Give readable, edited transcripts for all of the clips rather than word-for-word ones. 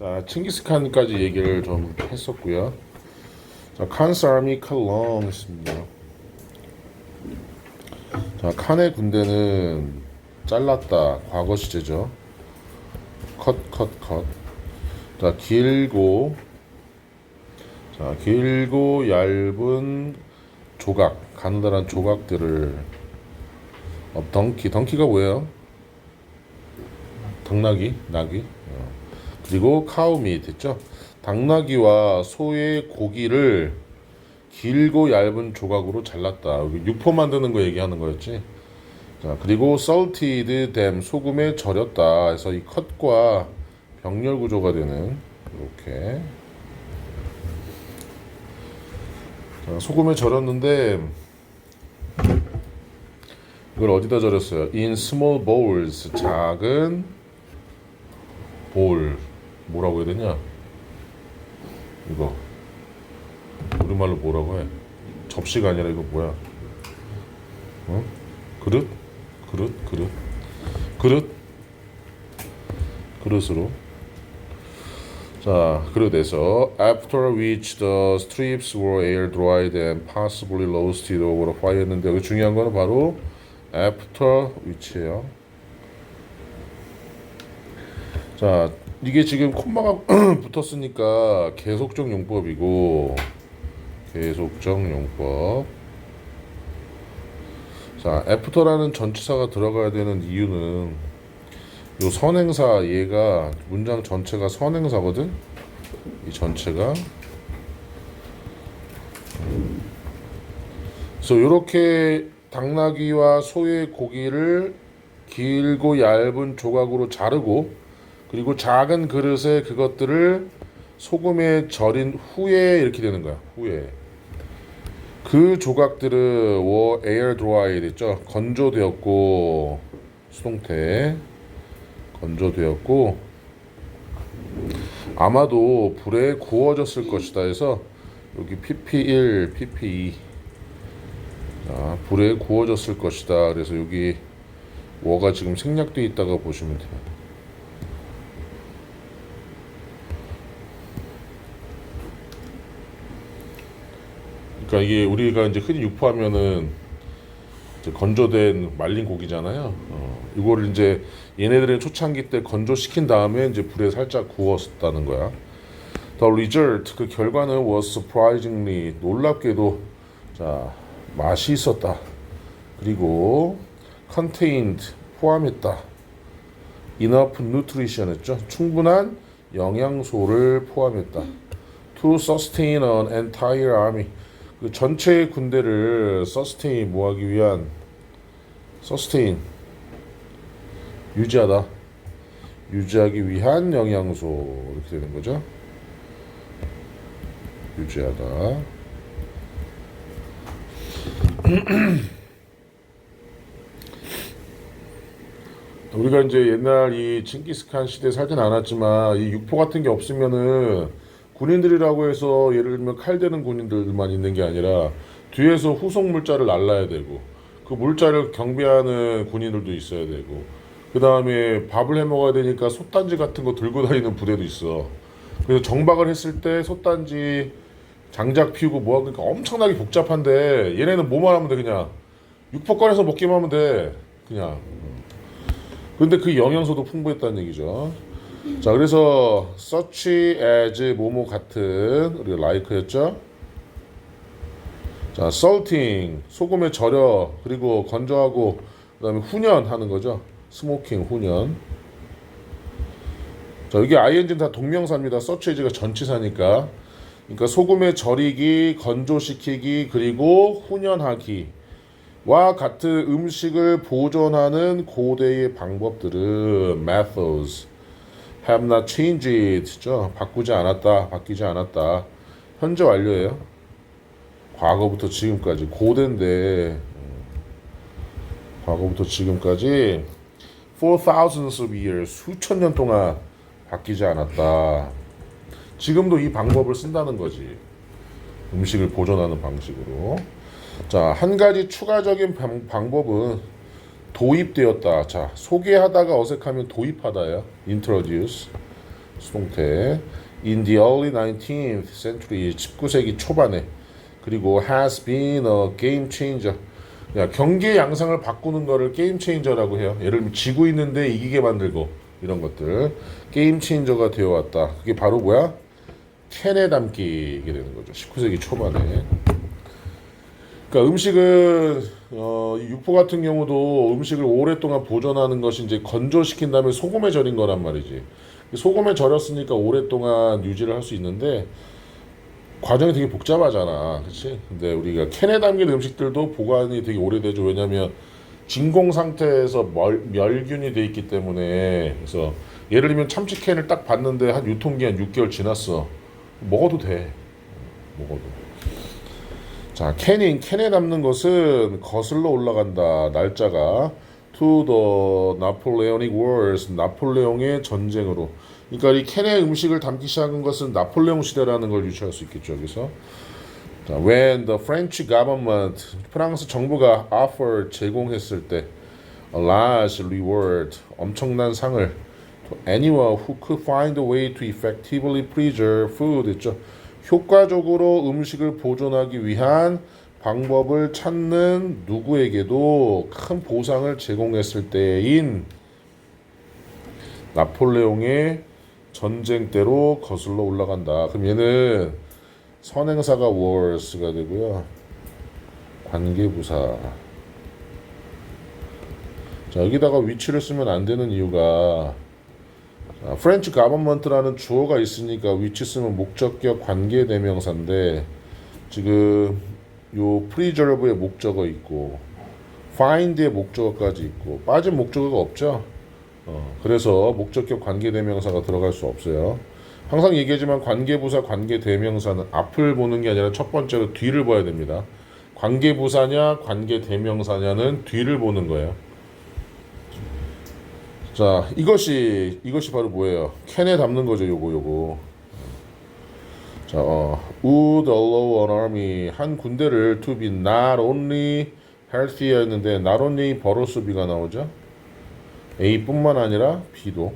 자, 칭기스칸까지 얘기를 좀 했었고요. 자, 칸스 아미 칼롱 했습니다. 자, 칸의 군대는 잘랐다. 과거 시제죠. 컷. 자, 길고 얇은 조각, 가느다란 조각들을 덩키가 뭐예요? 낙이. 그리고 카우밋 했죠. 당나귀와 소의 고기를 길고 얇은 조각으로 잘랐다. 육포 만드는 거 얘기하는 거였지. 자, 그리고 salted them, 소금에 절였다. 그래서 이 컷과 병렬 구조가 되는 이렇게. 자, 소금에 절였는데 이걸 어디다 절였어요? In small bowls, 작은 볼. 뭐라고 해야 되냐? 이거 우리말로 뭐라고 해? 접시가 아니라 이거 뭐야? 어? 그릇으로. 자, 그릇에서 after which the strips were air dried and possibly roasted over a fire 했는데 여기 중요한 거는 바로 after which예요. 자, 이게 지금 콤마가 붙었으니까 계속적 용법이고 계속적 용법. 자, after라는 전치사가 들어가야 되는 이유는 요 선행사 얘가 문장 전체가 선행사거든. 이 전체가. 그래서 이렇게 당나귀와 소의 고기를 길고 얇은 조각으로 자르고 그리고 작은 그릇에 그것들을 소금에 절인 후에 이렇게 되는 거야. 후에. 그 조각들은 were air dried 했죠. 건조되었고 수동태 건조되었고 아마도 불에 구워졌을 것이다 해서 여기 pp1, pp2 자, 불에 구워졌을 것이다. 그래서 여기 워가 지금 생략되어 있다고 보시면 돼요. 그러니까 이게 우리가 이제 흔히 육포하면은 이제 건조된 말린 고기잖아요. 이거를 이제 얘네들은 초창기 때 건조시킨 다음에 이제 불에 살짝 구웠다는 거야. The result, 그 결과는 was surprisingly, 놀랍게도 자 맛이 있었다. 그리고 contained, 포함했다. enough nutrition 했죠. 충분한 영양소를 포함했다. To sustain an entire army. 그 전체 군대를 sustain 뭐하기 위한 sustain 유지하기 위한 영양소 이렇게 되는 거죠. 유지하다. 우리가 이제 옛날 이 칭기스칸 시대에 살진 않았지만 이 육포 같은 게 없으면은 군인들이라고 해서 예를 들면 칼 대는 군인들만 있는 게 아니라 뒤에서 후속 물자를 날라야 되고 그 물자를 경비하는 군인들도 있어야 되고 그 다음에 밥을 해 먹어야 되니까 솥단지 같은 거 들고 다니는 부대도 있어. 그래서 정박을 했을 때 솥단지 장작 피우고 뭐하고 그러니까 엄청나게 복잡한데 얘네는 뭐만 하면 돼. 그냥 육포 꺼내서 먹기만 하면 돼. 그냥. 근데 그 영양소도 풍부했다는 얘기죠. 자, 그래서 such as 뭐뭐 같은 우리가 like였죠. 자, salting 소금에 절여 그리고 건조하고 그다음에 훈연하는 거죠. smoking 훈연. 자, 여기 ing는 다 동명사입니다. such as가 전치사니까. 그러니까 소금에 절이기, 건조시키기 그리고 훈연하기와 같은 음식을 보존하는 고대의 방법들은 methods have not changed. 바뀌지 않았다. 현재 완료예요. 과거부터 지금까지 고대인데 과거부터 지금까지 for thousands of years 수천 년 동안 바뀌지 않았다. 지금도 이 방법을 쓴다는 거지. 음식을 보존하는 방식으로. 자, 한 가지 추가적인 방법은 도입되었다. 자, 소개하다가 어색하면 도입하다야. introduce. 수동태. In the early 19th century, 19세기 초반에. 그리고 has been a game changer. 야, 경기의 양상을 바꾸는 거를 게임 체인저라고 해요. 예를 들면 지고 있는데 이기게 만들고 이런 것들 게임 체인저가 되어 왔다. 그게 바로 뭐야? 캔에 담기 이게 되는 거죠. 19세기 초반에. 그러니까 음식은 육포 같은 경우도 음식을 오랫동안 보존하는 것이 이제 건조시킨 다음에 소금에 절인 거란 말이지. 소금에 절였으니까 오랫동안 유지를 할 수 있는데 과정이 되게 복잡하잖아, 그렇지? 근데 우리가 캔에 담긴 음식들도 보관이 되게 오래되죠. 왜냐하면 진공 상태에서 멸균이 돼 있기 때문에. 그래서 예를 들면 참치 캔을 딱 봤는데 한 유통기한 6개월 지났어. 먹어도 돼. 먹어도. 자, 캔에 담는 것은 거슬러 올라간다. 날짜가 to the Napoleonic Wars, 나폴레옹의 전쟁으로. 그러니까 이 캔에 음식을 담기 시작한 것은 나폴레옹 시대라는 걸 유추할 수 있겠죠. 여기서 자, when the French government, 프랑스 정부가 offer 제공했을 때 a large reward, 엄청난 상을 to anyone who could find a way to effectively preserve food 있죠. 효과적으로 음식을 보존하기 위한 방법을 찾는 누구에게도 큰 보상을 제공했을 때인 나폴레옹의 전쟁 때로 거슬러 올라간다. 그럼 얘는 선행사가 wars가 되고요. 관계부사. 자, 여기다가 위치를 쓰면 안 되는 이유가 프렌치 가버먼트라는 주어가 있으니까 위치 쓰면 목적격 관계대명사인데 지금 요 preserve의 목적어 있고 find의 목적어까지 있고 빠진 목적어가 없죠. 그래서 목적격 관계대명사가 들어갈 수 없어요. 항상 얘기하지만 관계부사 관계대명사는 앞을 보는 게 아니라 첫 번째로 뒤를 봐야 됩니다. 관계부사냐 관계대명사냐는 뒤를 보는 거예요. 자, 이것이 바로 뭐예요? 캔에 담는 거죠. 요거. 자, would allow an army, 한 군대를 to be not only healthy였는데 not only 버로스비가 나오죠. A뿐만 아니라 B도.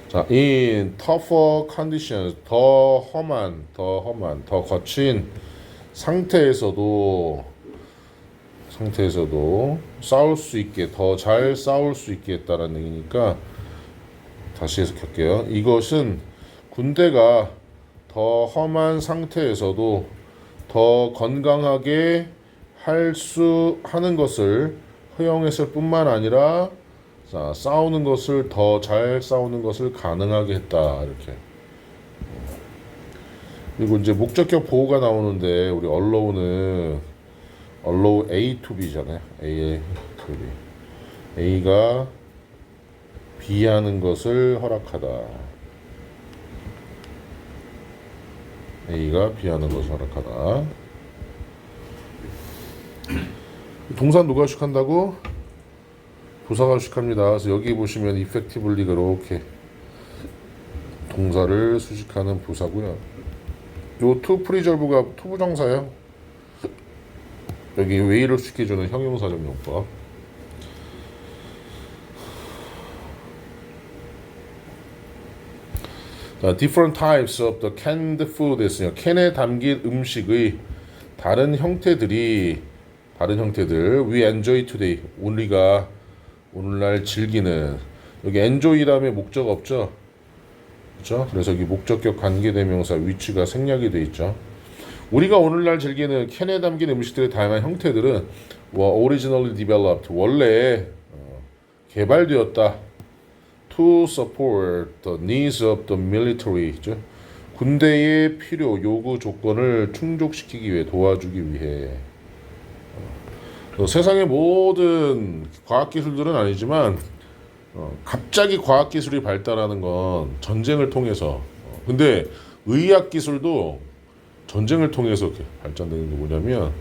자, in tougher conditions, 더 험한, 더 거친 상태에서도 싸울 수 있게, 더 잘 싸울 수 있게 했다라는 얘기니까 다시 해석할게요. 이것은 군대가 더 험한 상태에서도 더 건강하게 하는 것을 허용했을 뿐만 아니라 자, 싸우는 것을 더 잘 싸우는 것을 가능하게 했다. 이렇게. 그리고 이제 목적격 보호가 나오는데 우리 allow A to B잖아요. A to B. A가 B 하는 것을 허락하다. A가 B 하는 것을 허락하다. 동사 누가 수식한다고? 부사가 수식합니다. 그래서 여기 보시면 effectively가 이렇게 동사를 수식하는 부사고요. 요 to preserve가 투부정사예요. 여기 way를 수식해주는 형용사적 용법. 자, different types of the canned food 있으니까 캔에 담긴 음식의 다른 형태들 we enjoy today, 우리가 오늘날 즐기는. 여기 enjoy 다음에 목적 없죠? 그렇죠? 그래서 여기 목적격 관계대명사 위치가 생략이 돼 있죠. 우리가 오늘날 즐기는 캔에 담긴 음식들의 다양한 형태들은 originally developed, 원래 개발되었다. to support the needs of the military, 군대의 필요, 요구 조건을 충족시키기 위해, 도와주기 위해. 세상의 모든 과학기술들은 아니지만 갑자기 과학기술이 발달하는 건 전쟁을 통해서. 근데 의학기술도 전쟁을 통해서 이렇게 발전되는 게 뭐냐면,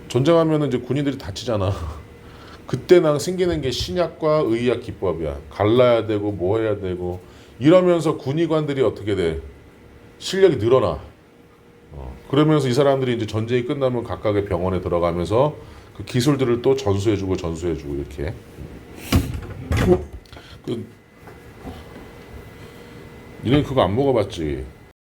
전쟁하면 이제 군인들이 다치잖아. 그때 생기는 게 신약과 의학 기법이야. 갈라야 되고 뭐 해야 되고 이러면서 군의관들이 어떻게 돼? 실력이 늘어나. 그러면서 이 사람들이 이제 전쟁이 끝나면 각각의 병원에 들어가면서 그 기술들을 또 전수해주고 이렇게. 그 니네 그거 안 먹어봤지?